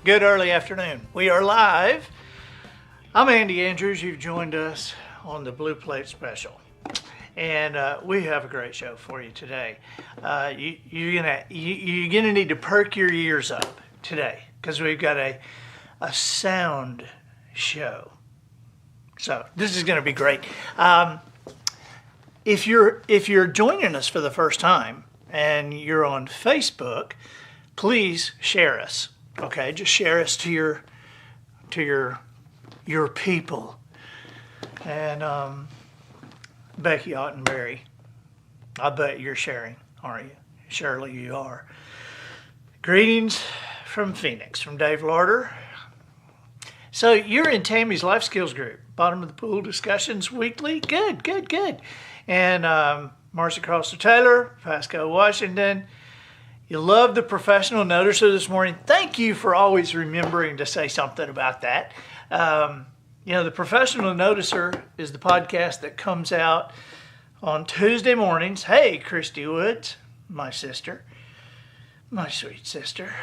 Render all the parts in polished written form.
Good early afternoon. We are live. I'm Andy Andrews. You've joined us on the Blue Plate Special. And we have a great show for you today. You're gonna need to perk your ears up today because we've got a sound show. So this is gonna be great. If you're joining us for the first time and you're on Facebook, please share us. Okay, just share us to your people. And Becky Ottenberry, I bet you're sharing, aren't you? Surely you are. Greetings from Phoenix, from Dave Larder. So you're in Tammy's Life Skills Group, Bottom of the Pool Discussions Weekly. Good. And Marcy Crosser-Taylor, Pasco, Washington. You love the professional noticer this morning. Thank you for always remembering to say something about that. The professional noticer is the podcast that comes out on Tuesday mornings. Hey, Christy Woods, my sister, my sweet sister.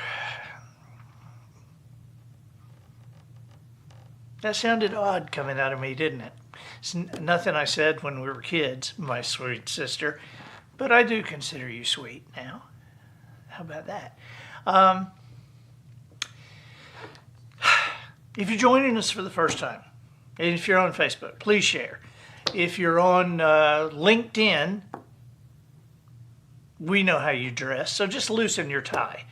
That sounded odd coming out of me, didn't it? It's nothing I said when we were kids, my sweet sister, but I do consider you sweet now. How about that? If you're joining us for the first time, and if you're on Facebook, please share. If you're on LinkedIn, we know how you dress, so just loosen your tie.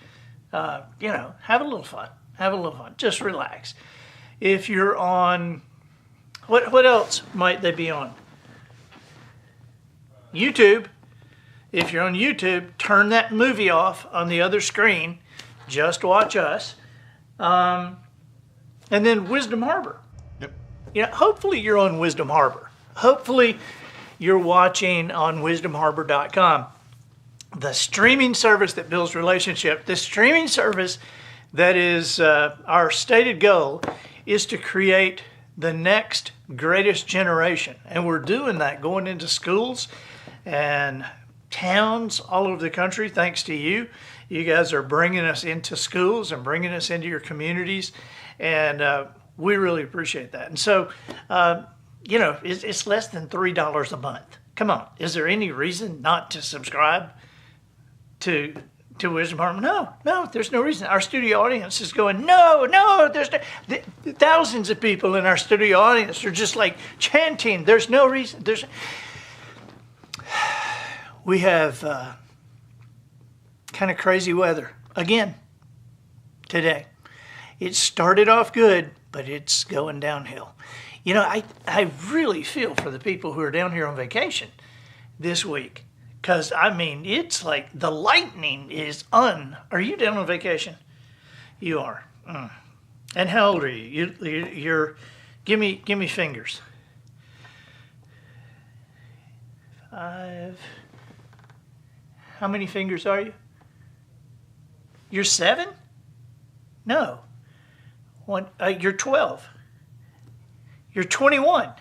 Have a little fun. Just relax. If you're on, what else might they be on? YouTube. If you're on YouTube, turn that movie off on the other screen. Just watch us. And then Wisdom Harbor. Yep. Hopefully you're on Wisdom Harbor. Hopefully you're watching on wisdomharbor.com. The streaming service that builds relationship. The streaming service that is our stated goal is to create the next greatest generation. And we're doing that going into schools and towns all over the country, thanks to you. You guys are bringing us into schools and bringing us into your communities, and we really appreciate that. And so, it's less than $3 a month. Come on, is there any reason not to subscribe to Wisdom Harbor? No, there's no reason. Our studio audience is going, no, there's thousands of people in our studio audience are just like chanting, there's no reason. We have kind of crazy weather again today. It started off good, but it's going downhill. I really feel for the people who are down here on vacation this week. Because, it's like the lightning is Are you down on vacation? You are. And how old are you? You're give me fingers. 5. How many fingers are you? You're 7? No. You're 12. You're 21.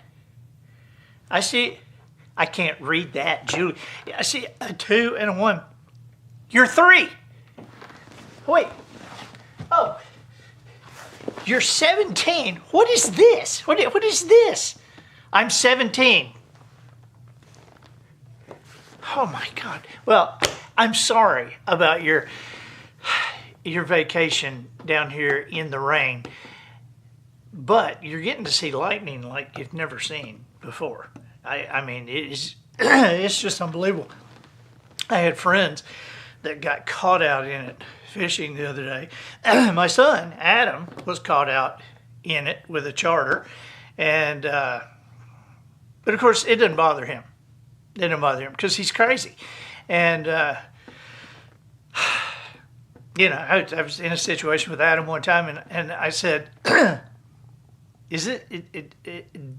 I see. I can't read that, Julie. I see a 2 and a 1. You're 3. Wait. Oh. You're 17. What is this? What is this? I'm 17. Oh my God. Well, I'm sorry about your vacation down here in the rain, but you're getting to see lightning like you've never seen before. It's just unbelievable. I had friends that got caught out in it fishing the other day. My son, Adam, was caught out in it with a charter, and but of course it didn't bother him. It didn't bother him because he's crazy. And, I was in a situation with Adam one time, and I said, isn't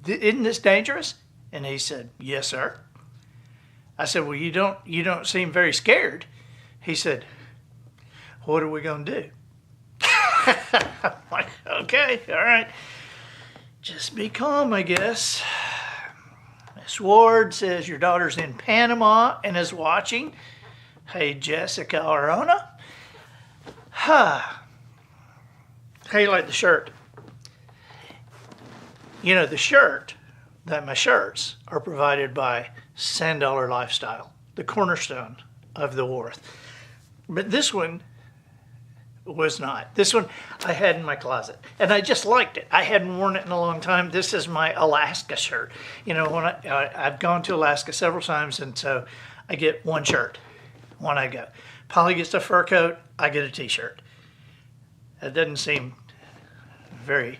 this dangerous? And he said, yes, sir. I said, well, you don't seem very scared. He said, what are we going to do? I'm like, okay, all right. Just be calm, I guess. Miss Ward says your daughter's in Panama and is watching. Hey, Jessica Arona. How you like the shirt? You know, my shirts are provided by Sand Dollar Lifestyle, the cornerstone of the Wharf. But this one was not. This one I had in my closet, and I just liked it. I hadn't worn it in a long time. This is my Alaska shirt. You know, when I've gone to Alaska several times, and so I get one shirt when I go. Polly gets a fur coat, I get a t-shirt. That doesn't seem very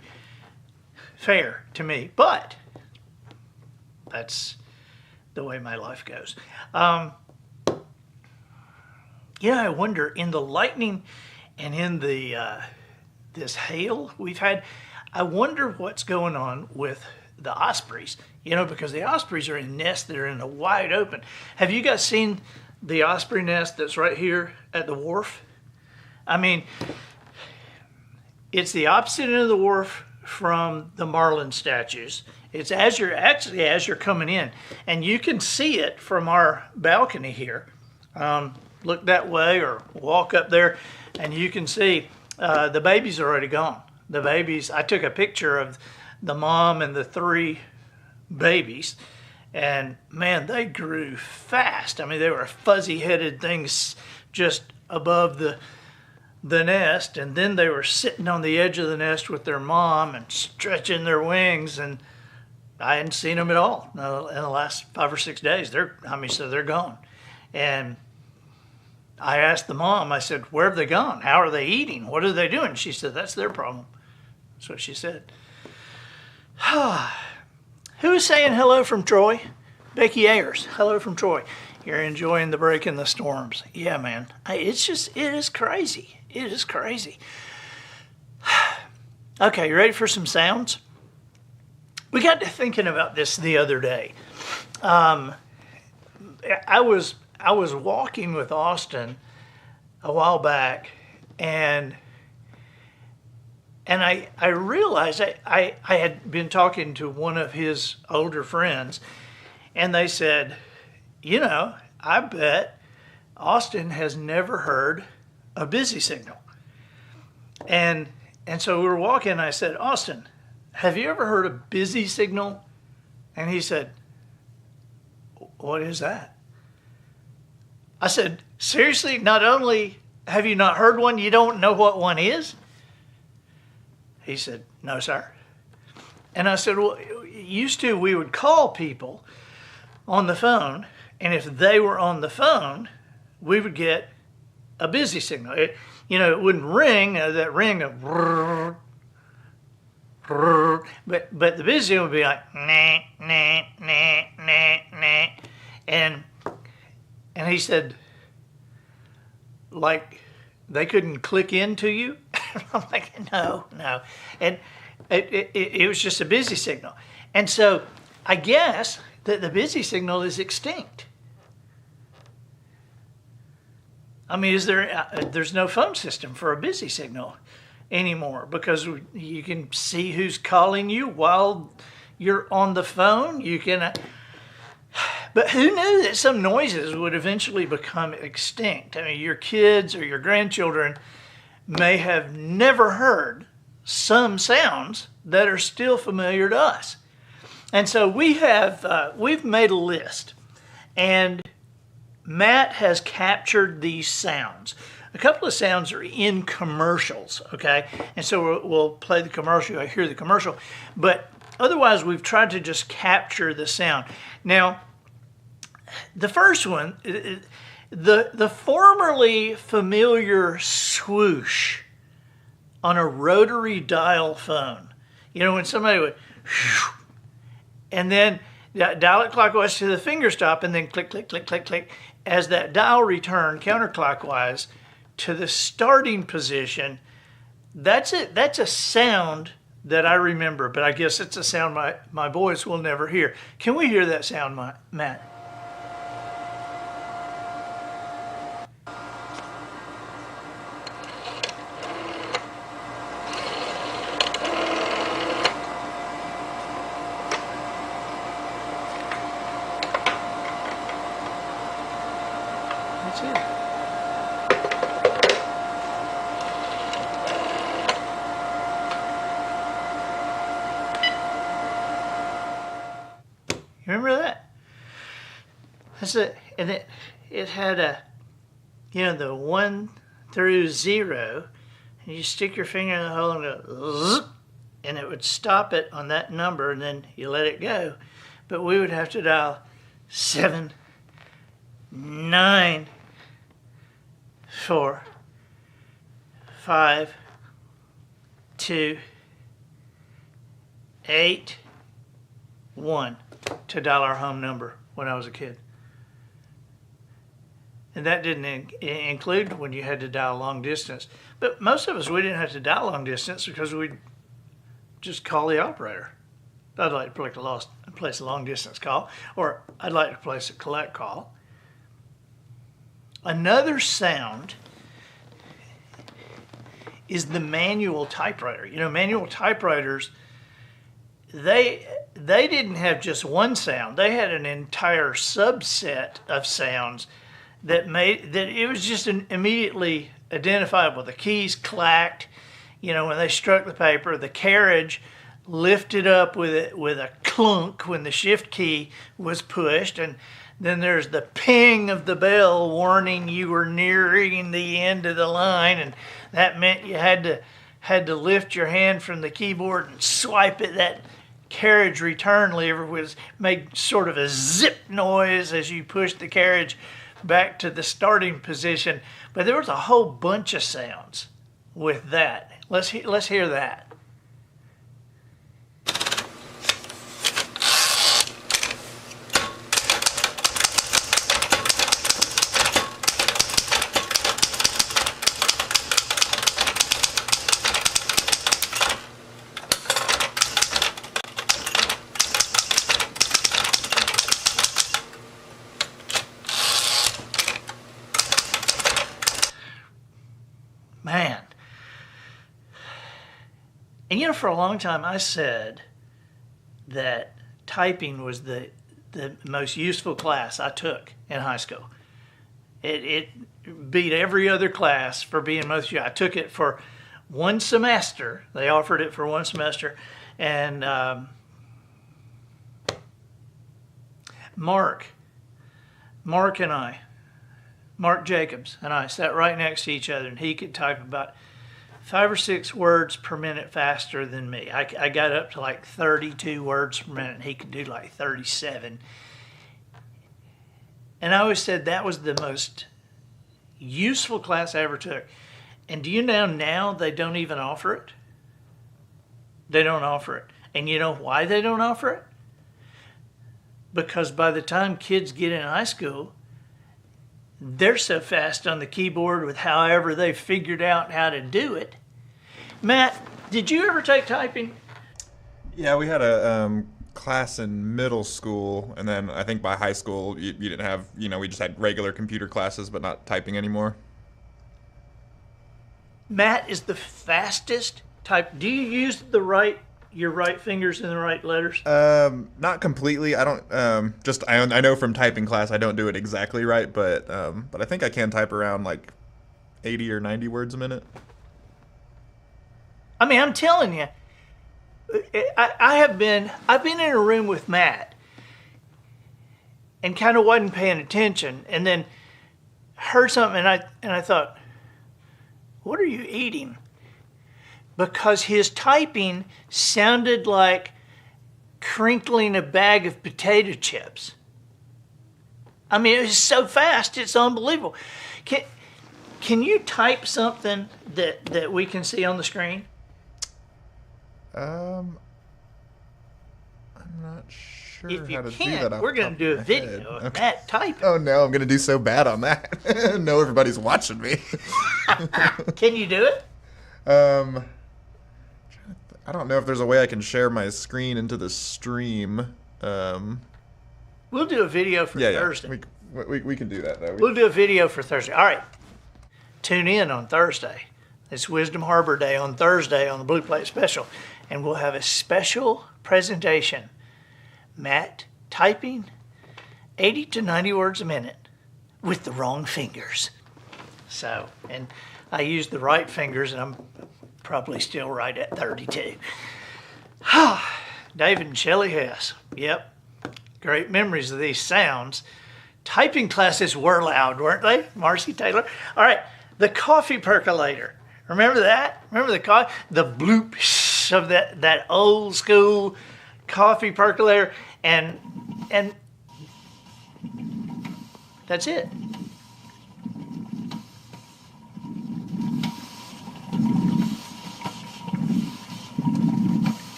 fair to me, but that's the way my life goes. Yeah, I wonder, in the lightning and in the this hail we've had, I wonder what's going on with the ospreys. You know, because the ospreys are in nests that are in the wide open. Have you guys seen the osprey nest that's right here at the wharf? I mean, it's the opposite end of the wharf from the marlin statues. It's as you're coming in, and you can see it from our balcony here. Look that way or walk up there, and you can see the babies are already gone. The babies, I took a picture of the mom and the 3 babies, and man, they grew fast. I mean, they were fuzzy-headed things just above the nest, and then they were sitting on the edge of the nest with their mom and stretching their wings, and I hadn't seen them at all in the last 5 or 6 days. So they're gone. And I asked the mom, I said, where have they gone? How are they eating? What are they doing? She said, that's their problem. That's what she said. Who is saying hello from Troy? Becky Ayers, hello from Troy. You're enjoying the break in the storms. Yeah, man. It is crazy. It is crazy. Okay, you ready for some sounds? We got to thinking about this the other day. I was walking with Austin a while back, and I realized I had been talking to one of his older friends, and they said, you know, I bet Austin has never heard a busy signal. And so we were walking, and I said, Austin, have you ever heard a busy signal? And he said, what is that? I said, seriously, not only have you not heard one, you don't know what one is? He said, no, sir. And I said, well, used to we would call people on the phone, and if they were on the phone, we would get a busy signal. It wouldn't ring, that ring of brrr, brrr, but the busy would be like, nah, nah, nah, nah, nah. And he said, like, they couldn't click into you? I'm like, no. And it was just a busy signal. And so I guess that the busy signal is extinct. I mean, there's no phone system for a busy signal anymore, because you can see who's calling you while you're on the phone. You can... But who knew that some noises would eventually become extinct? I mean, your kids or your grandchildren may have never heard some sounds that are still familiar to us. And so we've made a list, and Matt has captured these sounds. A couple of sounds are in commercials, okay? And so we'll play the commercial, I hear the commercial, but otherwise we've tried to just capture the sound. Now, the first one, the formerly familiar swoosh on a rotary dial phone. You know, when somebody would, and then dial it clockwise to the finger stop, and then click, click, click, click, click, as that dial returned counterclockwise to the starting position. That's it. That's a sound that I remember, but I guess it's a sound my boys will never hear. Can we hear that sound, Matt? That's it. And it had the 1 through 0, and you stick your finger in the hole and go, zzz, and it would stop it on that number, and then you let it go. But we would have to dial 7, 9, 4, 5, 2, 8, 1 to dial our home number when I was a kid. And that didn't include when you had to dial long distance. But most of us, we didn't have to dial long distance because we'd just call the operator. I'd like to place a long distance call, or I'd like to place a collect call. Another sound is the manual typewriter. Manual typewriters, they didn't have just one sound. They had an entire subset of sounds that it was just immediately identifiable. The keys clacked, when they struck the paper. The carriage lifted up with a clunk when the shift key was pushed, and then there's the ping of the bell warning you were nearing the end of the line, and that meant you had to lift your hand from the keyboard and swipe it. That carriage return lever made sort of a zip noise as you pushed the carriage back to the starting position. But there was a whole bunch of sounds with that. Let's hear that. Man. And for a long time I said that typing was the most useful class I took in high school. It beat every other class for being most useful. I took it for one semester. They offered it for one semester. And Mark Jacobs and I sat right next to each other, and he could type about 5 or 6 words per minute faster than me. I got up to like 32 words per minute, and he could do like 37. And I always said that was the most useful class I ever took. And do you know now they don't even offer it? They don't offer it. And you know why they don't offer it? Because by the time kids get in high school, they're so fast on the keyboard with however they figured out how to do it. Matt, did you ever take typing? Yeah, we had a class in middle school, and then I think by high school you didn't have, we just had regular computer classes, but not typing anymore. Matt is the fastest type. Do you use your right fingers in the right letters? Not completely. I don't. I know from typing class I don't do it exactly right, but I think I can type around like 80 or 90 words a minute. I mean, I'm telling you, I've been in a room with Matt and kind of wasn't paying attention, and then heard something, and I thought, what are you eating? Because his typing sounded like crinkling a bag of potato chips. I mean, it was so fast, it's unbelievable. Can you type something that we can see on the screen? I'm not sure if you how to can't, do that. We're going to do a video of Matt typing. Oh no, I'm going to do so bad on that. No, everybody's watching me. Can you do it? I don't know if there's a way I can share my screen into the stream. We'll do a video for Thursday. We can do that, though. We'll do a video for Thursday. All right. Tune in on Thursday. It's Wisdom Harbor Day on Thursday on the Blue Plate Special. And we'll have a special presentation. Matt typing 80 to 90 words a minute with the wrong fingers. So, and I used the right fingers, and I'm probably still right at 32. David and Shelley Hess. Yep. Great memories of these sounds. Typing classes were loud, weren't they, Marcy Taylor? All right, the coffee percolator. Remember that? Remember the bloop of that old school coffee percolator, and that's it.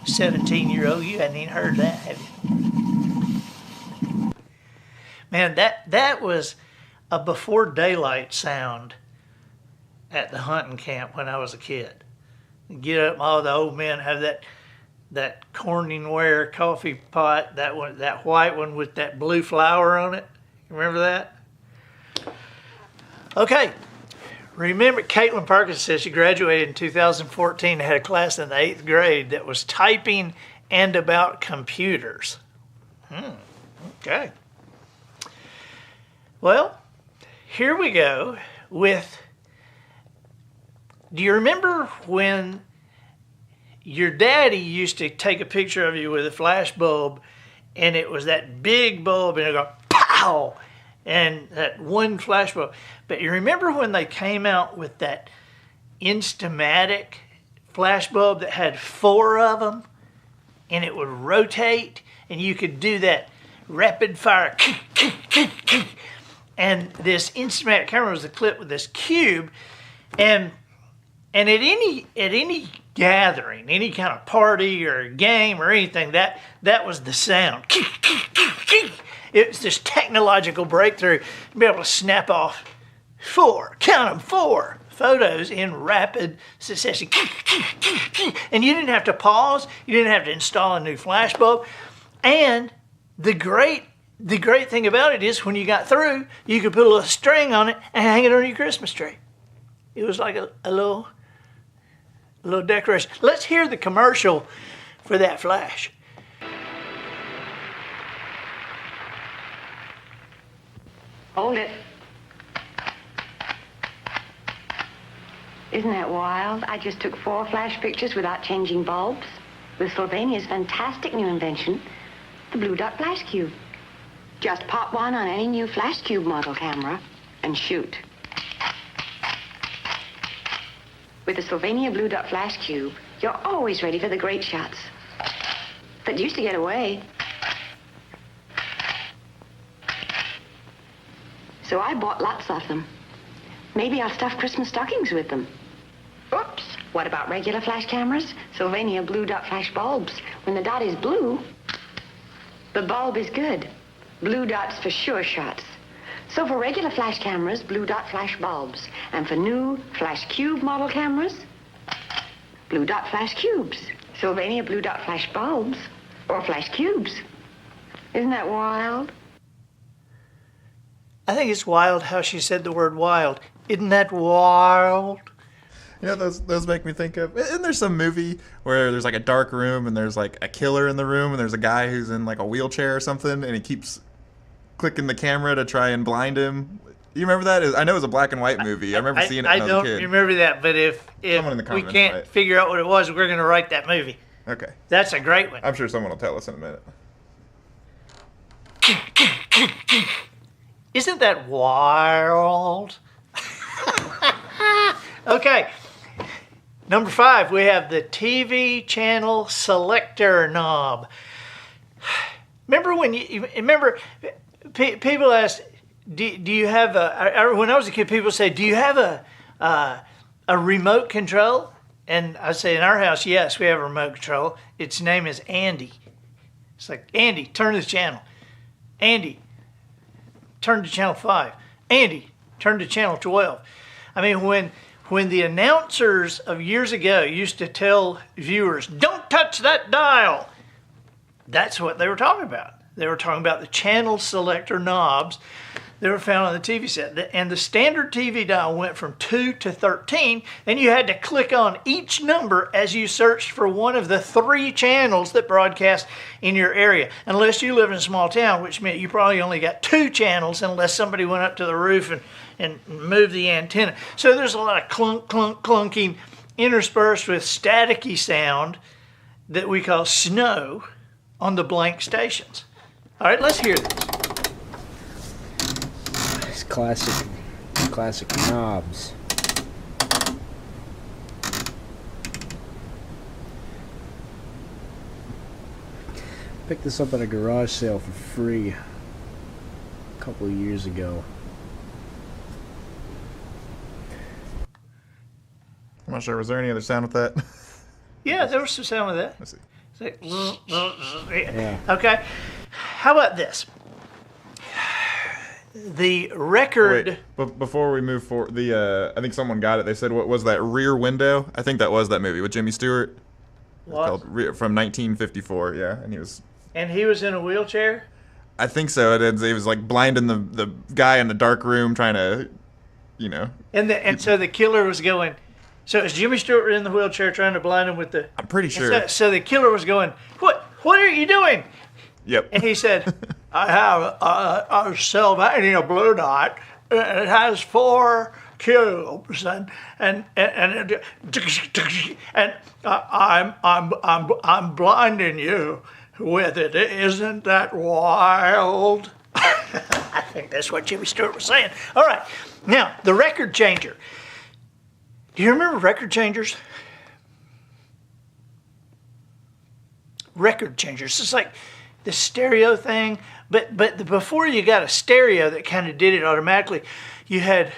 "17-year-old, you hadn't even heard that, have you?" Man, that was a before daylight sound at the hunting camp when I was a kid. Get up, all the old men have that Corningware coffee pot, that one, that white one with that blue flower on it. Remember that? Okay. Remember, Caitlin Perkins says she graduated in 2014 and had a class in the 8th grade that was typing and about computers. Okay. Well, here we go with, do you remember when your daddy used to take a picture of you with a flash bulb, and it was that big bulb and it would go pow, and that one flash bulb? But you remember when they came out with that Instamatic flash bulb that had 4 of them, and it would rotate, and you could do that rapid fire and this Instamatic camera was equipped with this cube, and at any gathering, any kind of party or game or anything, that was the sound. It was this technological breakthrough to be able to snap off 4 photos in rapid succession. And you didn't have to pause. You didn't have to install a new flash bulb. And the great thing about it is when you got through, you could put a little string on it and hang it on your Christmas tree. It was like a little decoration. Let's hear the commercial for that flash. Hold it. Isn't that wild? I just took 4 flash pictures without changing bulbs with Slovenia's fantastic new invention, the Blue Dot Flash Cube. Just pop one on any new Flash Cube model camera and shoot. With the Slovenia Blue Dot Flash Cube, you're always ready for the great shots that used to get away. So I bought lots of them. Maybe I'll stuff Christmas stockings with them. Oops. What about regular flash cameras? Slovenia Blue Dot Flash bulbs. When the dot is blue, the bulb is good. Blue dots for sure shots. So for regular flash cameras, Blue Dot Flash bulbs. And for new Flash Cube model cameras, Blue Dot Flash Cubes. Slovenia Blue Dot Flash bulbs or Flash Cubes. Isn't that wild? I think it's wild how she said the word wild. Isn't that wild? You know, those make me think of, isn't there some movie where there's like a dark room and there's like a killer in the room and there's a guy who's in like a wheelchair or something and he keeps clicking the camera to try and blind him? You remember that? I know it was a black and white movie. I remember seeing it when I was a kid. I don't remember that, but if we can't figure out what it was, we're going to write that movie. Okay. That's a great one. I'm sure someone will tell us in a minute. Isn't that wild? Okay. Number 5, we have the TV channel selector knob. Remember when people asked, do you have when I was a kid, people say, do you have a remote control? And I say, in our house, yes, we have a remote control. Its name is Andy. It's like, Andy, turn to the channel. Andy, turn to channel 5. Andy, turn to channel 12. I mean, when the announcers of years ago used to tell viewers, don't touch that dial, that's what they were talking about. They were talking about the channel selector knobs that were found on the TV set. And the standard TV dial went from 2 to 13, and you had to click on each number as you searched for one of the 3 channels that broadcast in your area. Unless you live in a small town, which meant you probably only got 2 channels unless somebody went up to the roof and moved the antenna. So there's a lot of clunk, clunk, clunking interspersed with staticky sound that we call snow on the blank stations. All right, let's hear this. It's classic knobs. Picked this up at a garage sale for free a couple of years ago. I'm not sure. Was there any other sound with that? Yeah, there was some sound with that. Let's see. It's like, Yeah. Okay. How about this? The record. Wait, but before we move forward, I think someone got it. They said, what was that, Rear Window? I think that was that movie with Jimmy Stewart. What? From 1954, yeah. And he was in a wheelchair? I think so. He was like blinding the guy in the dark room trying to, And so the killer was going. So is Jimmy Stewart in the wheelchair trying to blind him with the? I'm pretty sure. So the killer was going, What are you doing? Yep. And he said, I have a Sylvania blue dot. It has 4 cubes, and I'm blinding you with it. Isn't that wild? I think that's what Jimmy Stewart was saying. All right, now the record changer. Do you remember record changers? Record changers. It's like the stereo thing, but before you got a stereo that kind of did it automatically, you had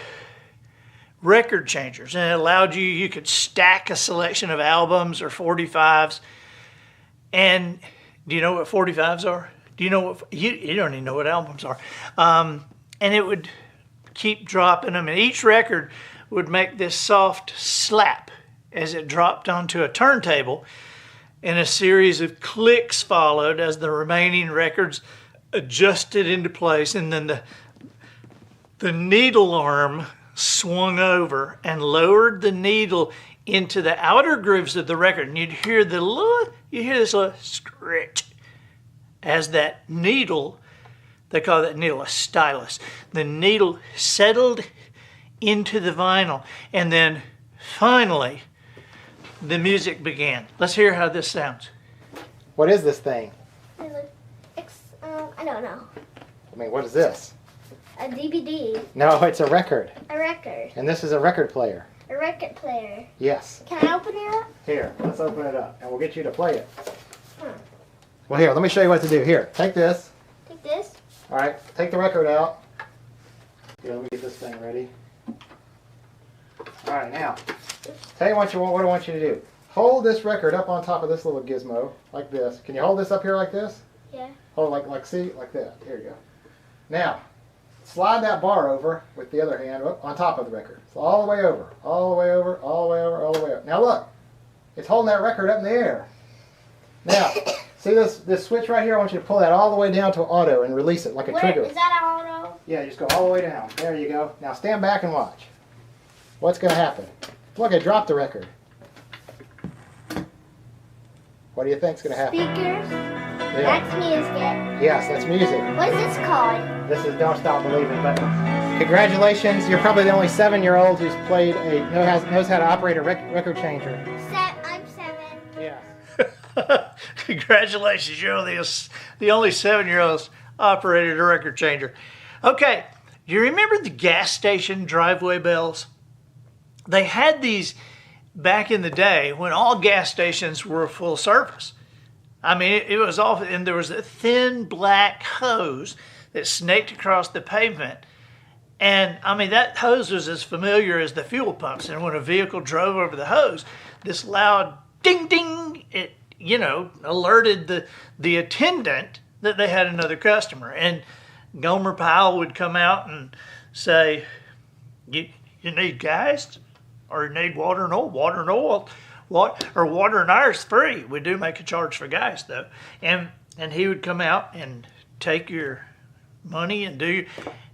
record changers, and it allowed you could stack a selection of albums or 45s. And do you know what 45s are? Do you know what you don't even know what albums are? And it would keep dropping them, and each record would make this soft slap as it dropped onto a turntable, and a series of clicks followed as the remaining records adjusted into place, and then the needle arm swung over and lowered the needle into the outer grooves of the record, and you'd hear this little scratch as that needle, they call that needle a stylus, the needle settled into the vinyl, and then finally the music began. Let's hear how this sounds. What is this thing? I don't know. I mean, what is this? A DVD. No, it's a record. A record. And this is a record player. A record player. Yes. Can I open it up? Here, let's open it up, and we'll get you to play it. Well, here, let me show you what to do. Here, take this. Take this. All right, take the record out. Here, let me get this thing ready. All right, now, tell you what I want you to do. Hold this record up on top of this little gizmo, like this. Can you hold this up here like this? Yeah. Hold like see, like that. Here you go. Now, slide that bar over with the other hand up on top of the record. So all the way over, all the way over, all the way over, all the way up. Now look, it's holding that record up in the air. Now, see this switch right here? I want you to pull that all the way down to auto and release it like a trigger. Is that auto? Yeah, just go all the way down. There you go. Now stand back and watch. What's going to happen? Look, I dropped the record. What do you think's going to happen? Speakers. Yeah. That's music. Yes, that's music. What is this called? This is Don't Stop Believing. But congratulations, you're probably the only 7-year-old who's played knows how to operate a record changer. I'm 7. Yes. Congratulations, you're the only 7-year-olds operated a record changer. Okay, do you remember the gas station driveway bells? They had these back in the day when all gas stations were full service. I mean, it was all, and there was a thin black hose that snaked across the pavement. And I mean, that hose was as familiar as the fuel pumps. And when a vehicle drove over the hose, this loud ding ding, it, alerted the attendant that they had another customer. And Gomer Pyle would come out and say, you need gas? Or you need water and oil? Water and oil. Water and iron's free. We do make a charge for gas, though. And he would come out and take your money and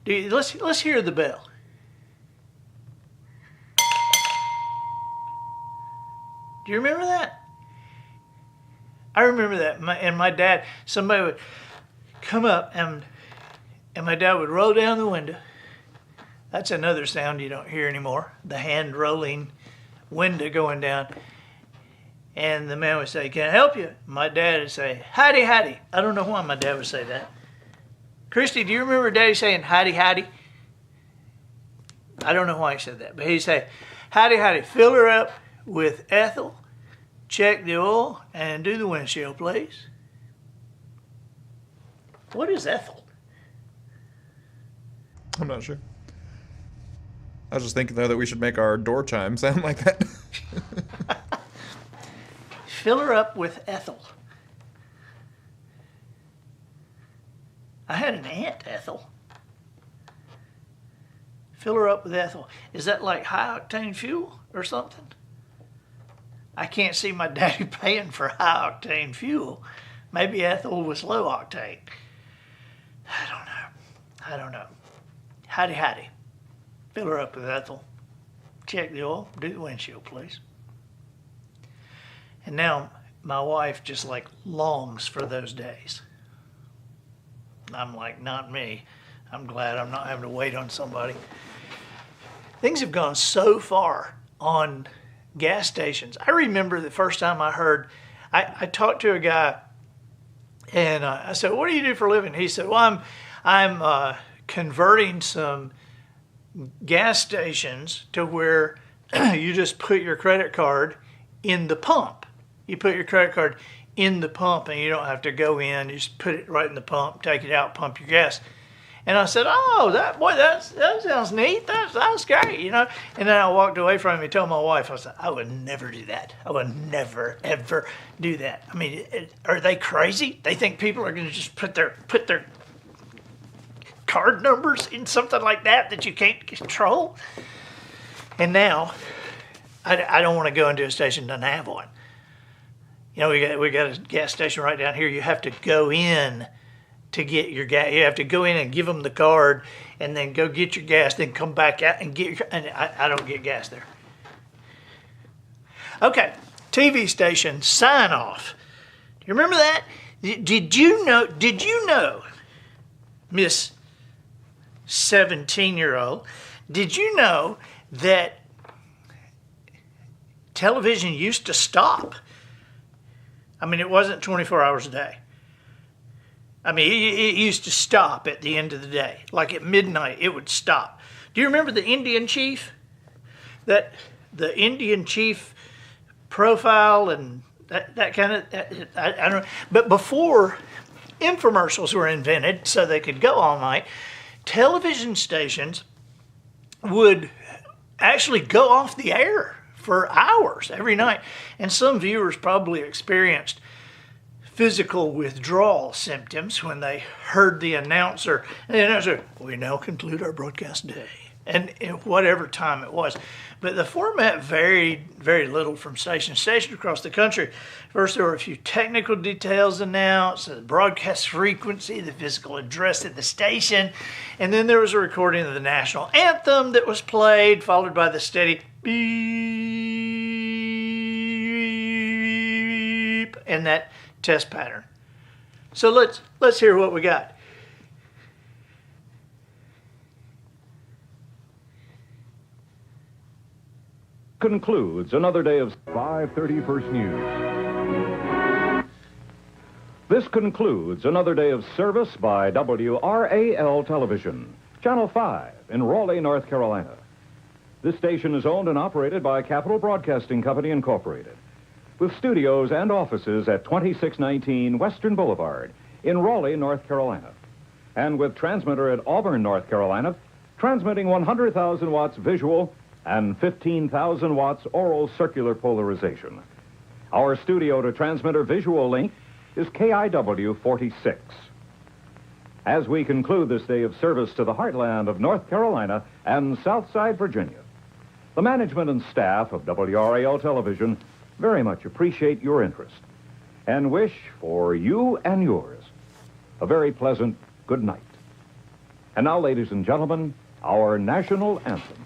let's hear the bell. Do you remember that? I remember that. My dad, somebody would come up and my dad would roll down the window. That's another sound you don't hear anymore. The hand rolling window going down. And the man would say, can I help you? My dad would say, howdy, howdy. I don't know why my dad would say that. Christy, do you remember Daddy saying howdy, howdy? I don't know why he said that, but he'd say, howdy, howdy, fill her up with ethyl, check the oil, and do the windshield, please. What is ethyl? I'm not sure. I was just thinking, though, that we should make our door chime sound like that. Fill her up with ethyl. I had an aunt, Ethel. Fill her up with ethyl. Is that like high-octane fuel or something? I can't see my daddy paying for high-octane fuel. Maybe ethyl was low-octane. I don't know. Howdy, howdy. Fill her up with ethyl. Check the oil. Do the windshield, please. And now my wife just like longs for those days. I'm like, not me. I'm glad I'm not having to wait on somebody. Things have gone so far on gas stations. I remember the first time I heard, I talked to a guy and I said, what do you do for a living? He said, well, I'm converting some gas stations to where you just put your credit card in the pump. You put your credit card in the pump and you don't have to go in. You just put it right in the pump, take it out, pump your gas. And I said, oh, that sounds neat. That's great, you know. And then I walked away from him and told my wife, I said, I would never do that. I would never, ever do that. I mean, are they crazy? They think people are going to just put their card numbers in something like that you can't control? And now, I don't want to go into a station that doesn't have one. You know, we got a gas station right down here. You have to go in to get your gas. You have to go in and give them the card and then go get your gas, then come back out and get your, and I don't get gas there. Okay, TV station sign off. Do you remember that? Did you know, Miss 17-year-old, did you know that television used to stop? I mean, it wasn't 24 hours a day. I mean, it used to stop at the end of the day. Like at midnight, it would stop. Do you remember the Indian chief? The Indian chief profile and that kind of, I don't know. But before infomercials were invented so they could go all night, television stations would actually go off the air for hours every night. And some viewers probably experienced physical withdrawal symptoms when they heard the announcer. And the announcer, we now conclude our broadcast day. And whatever time it was. But the format varied very little from station to station across the country. First, there were a few technical details announced, the broadcast frequency, the physical address at the station, and then there was a recording of the national anthem that was played, followed by the steady beep and that test pattern. So let's hear what we got. Concludes another day of 5:30 First News. This concludes another day of service by WRAL Television, Channel 5 in Raleigh, North Carolina. This station is owned and operated by Capital Broadcasting Company, Incorporated, with studios and offices at 2619 Western Boulevard in Raleigh, North Carolina, and with transmitter at Auburn, North Carolina, transmitting 100,000 watts visual and 15,000 watts oral circular polarization. Our studio to transmitter visual link is KIW 46. As we conclude this day of service to the heartland of North Carolina and Southside Virginia, the management and staff of WRAL Television very much appreciate your interest and wish for you and yours a very pleasant good night. And now, ladies and gentlemen, our national anthem.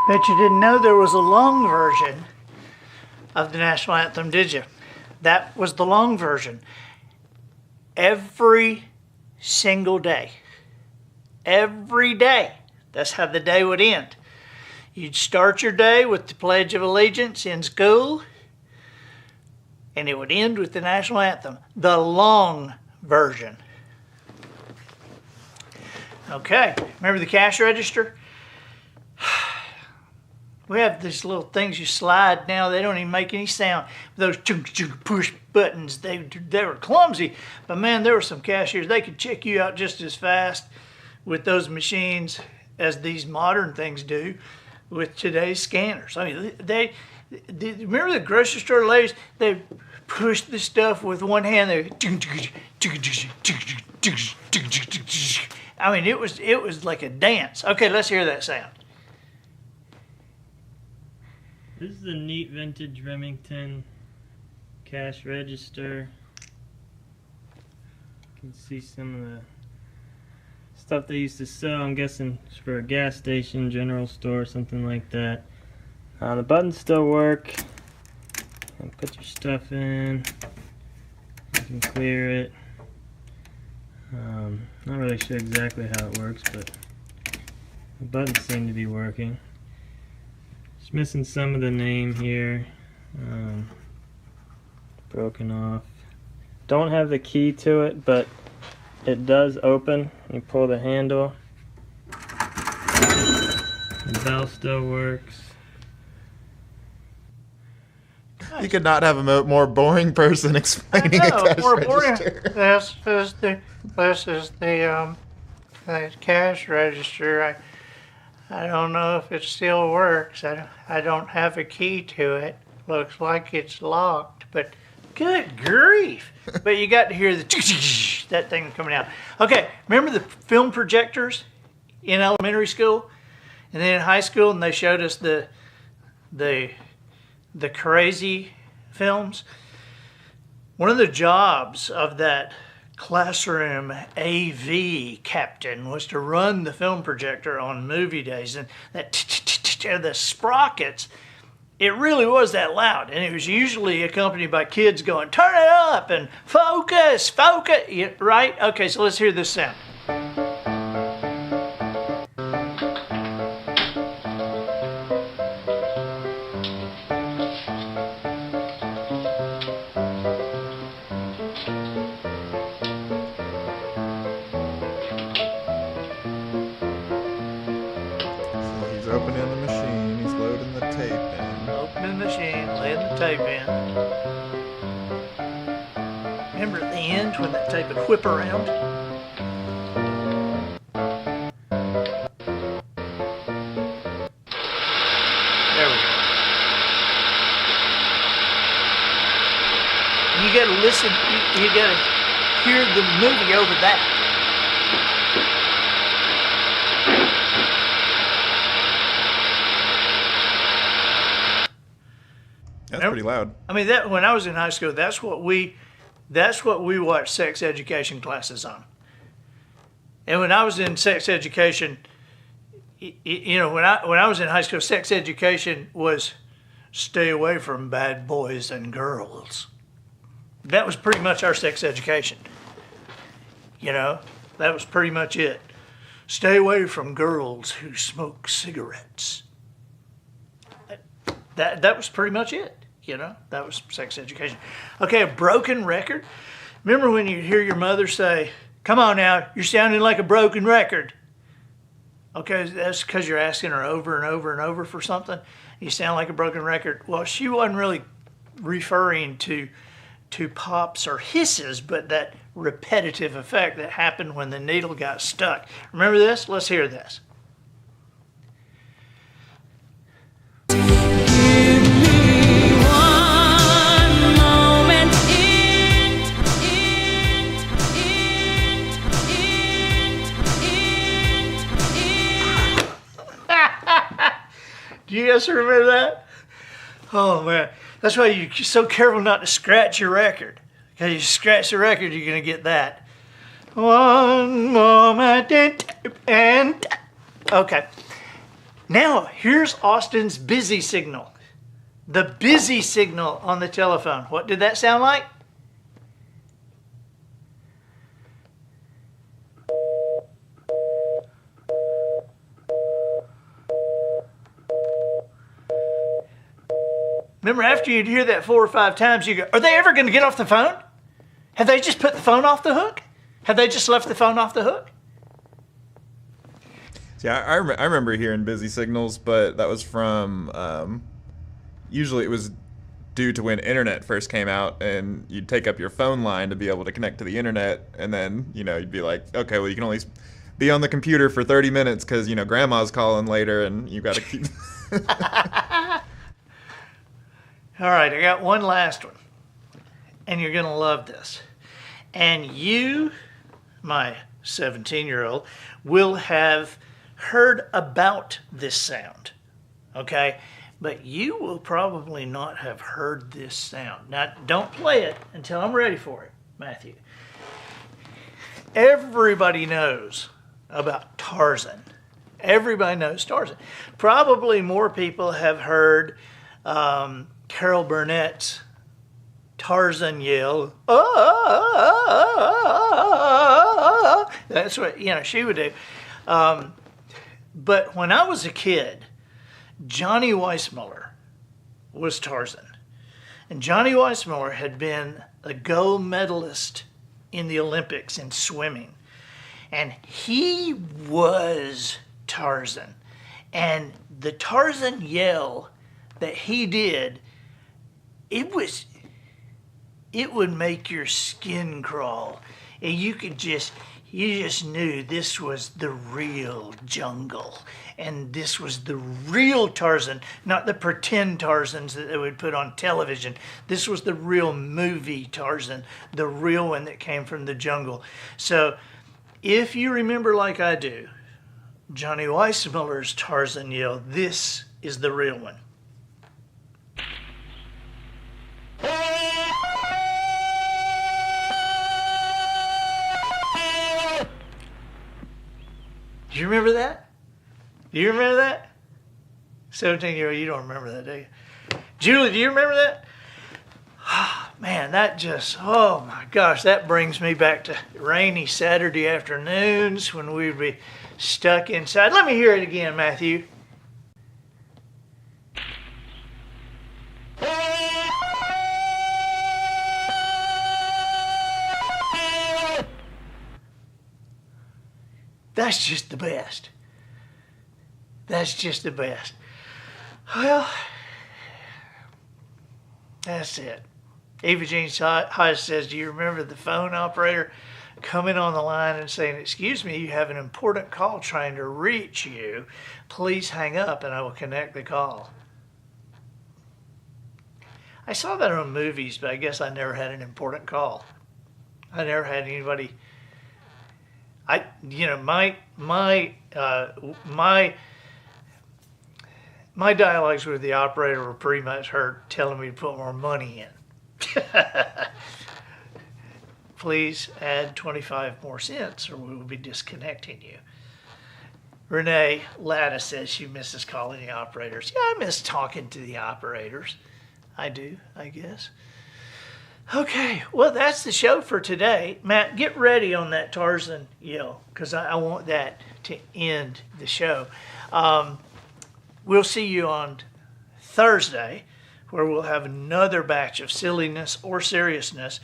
Bet you didn't know there was a long version of the national anthem, did you? That was the long version. Every single day. Every day. That's how the day would end. You'd start your day with the Pledge of Allegiance in school, and it would end with the national anthem, the long version. Okay, remember the cash register? We have these little things you slide now. They don't even make any sound. Those push buttons, they were clumsy. But man, there were some cashiers. They could check you out just as fast with those machines as these modern things do with today's scanners. I mean, they remember the grocery store ladies? They push the stuff with one hand. I mean, it was like a dance. Okay, let's hear that sound. This is a neat vintage Remington cash register. You can see some of the stuff they used to sell. I'm guessing it's for a gas station, general store, something like that. The buttons still work. And put your stuff in. You can clear it. Not really sure exactly how it works, but the buttons seem to be working. Just missing some of the name here. Broken off. Don't have the key to it, but it does open. You pull the handle. The bell still works. You could not have a more boring person explaining a cash register. This is the cash register. I don't know if it still works. I don't have a key to it. Looks like it's locked, but good grief. But you got to hear that thing coming out. Okay, remember the film projectors in elementary school? And then in high school, and they showed us the crazy films. One of the jobs of that classroom AV captain was to run the film projector on movie days, and that the sprockets, it really was that loud, and it was usually accompanied by kids going, turn it up and focus, right? Okay, so let's hear this sound. Opening the machine, he's loading the tape in. Opening the machine, laying the tape in. Remember at the end when that tape would whip around? There we go. And you gotta listen, you gotta hear the movie over that. That's pretty loud. I mean, that when I was in high school, that's what we watched sex education classes on. And when I was in sex education, you know, when I was in high school, sex education was stay away from bad boys and girls. That was pretty much our sex education. You know, that was pretty much it. Stay away from girls who smoke cigarettes. That was pretty much it. You know, that was sex education. Okay, a broken record. Remember when you hear your mother say, come on now, you're sounding like a broken record. Okay, that's because you're asking her over and over and over for something. You sound like a broken record. Well, she wasn't really referring to pops or hisses, but that repetitive effect that happened when the needle got stuck. Remember this? Let's hear this. Do you guys remember that? Oh man, that's why you're so careful not to scratch your record. Because you scratch the record, you're gonna get that. One moment and okay. Now, here's Austin's busy signal. The busy signal on the telephone. What did that sound like? Remember, after you'd hear that 4 or 5 times, you go, are they ever going to get off the phone? Have they just put the phone off the hook? Have they just left the phone off the hook? Yeah, I remember hearing busy signals, but that was from, usually it was due to when internet first came out, and you'd take up your phone line to be able to connect to the internet, and then, you know, you'd be like, okay, well, you can only be on the computer for 30 minutes because, you know, grandma's calling later, and you got to keep... All right, I got one last one, and you're going to love this. And you, my 17-year-old, will have heard about this sound, okay? But you will probably not have heard this sound. Now, don't play it until I'm ready for it, Matthew. Everybody knows about Tarzan. Everybody knows Tarzan. Probably more people have heard Carol Burnett's Tarzan yell. Oh, that's what, you know, she would do. But when I was a kid, Johnny Weissmuller was Tarzan. And Johnny Weissmuller had been a gold medalist in the Olympics in swimming. And he was Tarzan. And the Tarzan yell that he did, it would make your skin crawl. And you just knew this was the real jungle. And this was the real Tarzan, not the pretend Tarzans that they would put on television. This was the real movie Tarzan, the real one that came from the jungle. So if you remember like I do, Johnny Weissmuller's Tarzan yell, this is the real one. Do you remember that? Do you remember that? 17-year-old, you don't remember that, do you? Julie, do you remember that? Man, that just, oh my gosh, that brings me back to rainy Saturday afternoons when we'd be stuck inside. Let me hear it again, Matthew. That's just the best. That's just the best. Well, that's it. Eva Jean Heiss says, do you remember the phone operator coming on the line and saying, excuse me, you have an important call trying to reach you. Please hang up and I will connect the call. I saw that on movies, but I guess I never had an important call. I never had anybody... My dialogues with the operator were pretty much her telling me to put more money in. Please add 25 more cents or we will be disconnecting you. Renee Latta says she misses calling the operators. Yeah, I miss talking to the operators. I do, I guess. Okay, well, that's the show for today. Matt, get ready on that Tarzan yell, because I want that to end the show. We'll see you on Thursday, where we'll have another batch of silliness or seriousness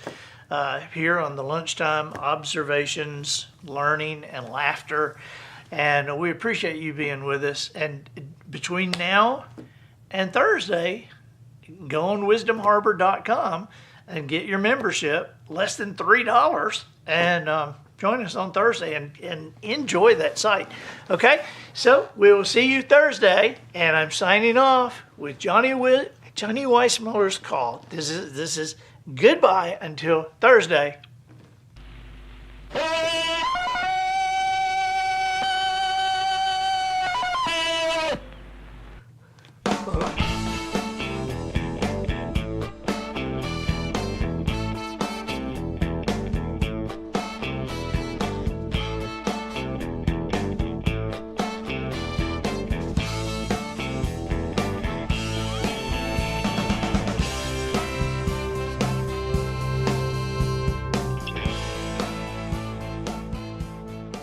here on the Lunchtime Observations, Learning, and Laughter. And we appreciate you being with us. And between now and Thursday, go on wisdomharbor.com and get your membership, less than $3, and join us on Thursday and enjoy that site. Okay, so we will see you Thursday, and I'm signing off with Johnny Weissmuller's call. This is goodbye until Thursday.